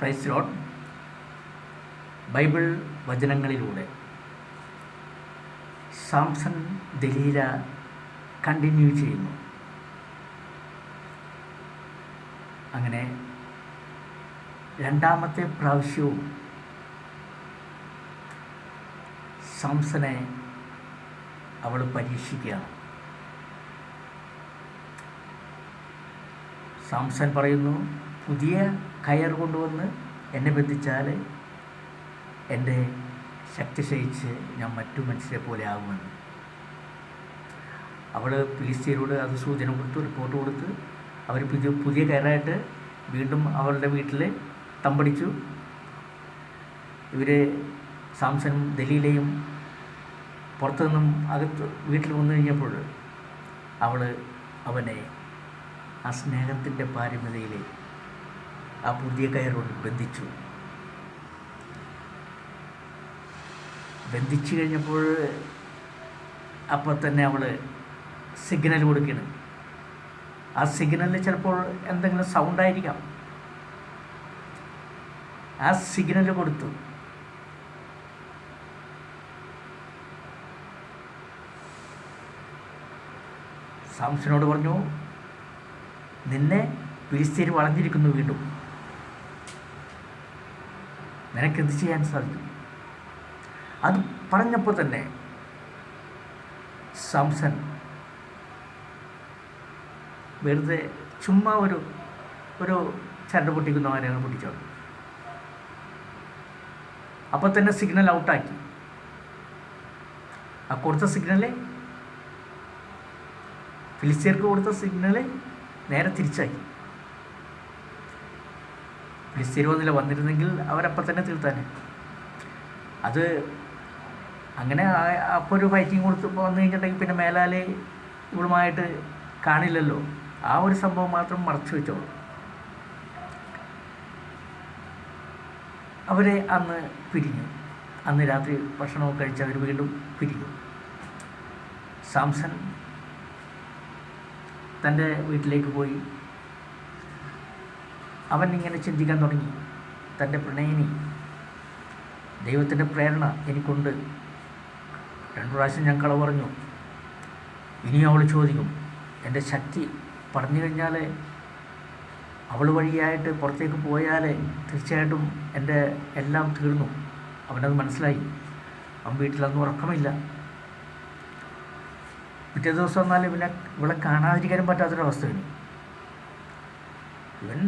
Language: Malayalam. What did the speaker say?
Price Lord. ബൈബിൾ വചനങ്ങളിലൂടെ സാംസൺ ദലീല കണ്ടിന്യൂ ചെയ്യുന്നു. അങ്ങനെ രണ്ടാമത്തെ പ്രാവശ്യവും സാംസനെ അവൾ പരീക്ഷിക്കുകയാണ്. സാംസൺ പറയുന്നു, പുതിയ കയർ കൊണ്ടുവന്ന് എന്നെ ബന്ധിച്ചാൽ എൻ്റെ ശക്തി ക്ഷയിച്ച് ഞാൻ മറ്റു മനുഷ്യരെ പോലെ ആകുമെന്ന്. അവൾ ഫിലിസ്ത്യരോട് അത് സൂചന കൊടുത്തു, റിപ്പോർട്ട് കൊടുത്ത് അവർ പുതിയ കയറായിട്ട് വീണ്ടും അവളുടെ വീട്ടിൽ തമ്പടിച്ചു. ഇവർ സാംസനും ദലീലയും പുറത്തു നിന്നും അകത്ത് വീട്ടിൽ വന്നു കഴിഞ്ഞപ്പോൾ അവൾ അവനെ ആ സ്നേഹത്തിൻ്റെ പാരമ്യതയിൽ ആ പുതിയ കയറോട് ബന്ധിച്ചു കഴിഞ്ഞപ്പോൾ അപ്പോൾ തന്നെ അവൾ സിഗ്നൽ കൊടുക്കുകയാണ്. ആ സിഗ്നലിൽ ചിലപ്പോൾ എന്തെങ്കിലും സൗണ്ടായിരിക്കാം. ആ സിഗ്നൽ കൊടുത്തു. സാംസനോട് പറഞ്ഞു, നിന്നെ ഫിലിസ്ത്യർ വളഞ്ഞിരിക്കുന്നു, വീണ്ടും നിനക്കെന്ത് ചെയ്യാൻ സാധിക്കും? അത് പറഞ്ഞപ്പോൾ തന്നെ സാംസൺ വെറുതെ ചുമ്മാ ഒരു ചരട് പൊട്ടിക്കുന്നവനെ പൊട്ടിച്ചോ. അപ്പോൾ തന്നെ സിഗ്നൽ ഔട്ടാക്കി. ആ കൊടുത്ത സിഗ്നല്, ഫിലിസ്ത്യർക്ക് കൊടുത്ത സിഗ്നല് നേരെ തിരിച്ചാക്കി. ഫിലിസ്ത്യർ വന്നിരുന്നെങ്കിൽ അവരപ്പം തന്നെ തീർത്താനെ. അത് അങ്ങനെ അപ്പോൾ ഒരു ഫൈറ്റിങ് കൊടുത്ത് വന്നു കഴിഞ്ഞിട്ടുണ്ടെങ്കിൽ പിന്നെ മേലാൽ ഇവളുമായിട്ട് കാണില്ലല്ലോ. ആ ഒരു സംഭവം മാത്രം മറച്ചു വെച്ചോളൂ. അവരെ അന്ന് പിരിഞ്ഞു. അന്ന് രാത്രി ഭക്ഷണമൊക്കെ കഴിച്ച് അവർ വീണ്ടും പിരിഞ്ഞു. സാംസൺ തൻ്റെ വീട്ടിലേക്ക് പോയി. അവൻ ഇങ്ങനെ ചിന്തിക്കാൻ തുടങ്ങി, തൻ്റെ പ്രണയിനി, ദൈവത്തിൻ്റെ പ്രേരണ എനിക്കുണ്ട്. 2 പ്രാവശ്യം ഞാൻ കളവ് പറഞ്ഞു. ഇനിയും അവൾ ചോദിക്കും. എൻ്റെ ശക്തി പറഞ്ഞു കഴിഞ്ഞാൽ അവൾ വഴിയായിട്ട് പുറത്തേക്ക് പോയാൽ തീർച്ചയായിട്ടും എൻ്റെ എല്ലാം തീർന്നു. അവനത് മനസ്സിലായി. അവൻ വീട്ടിലൊന്നും ഉറക്കമില്ല. പിറ്റേ ദിവസം വന്നാൽ പിന്നെ ഇവളെ കാണാതിരിക്കാനും പറ്റാത്തൊരവസ്ഥ. ഇവൻ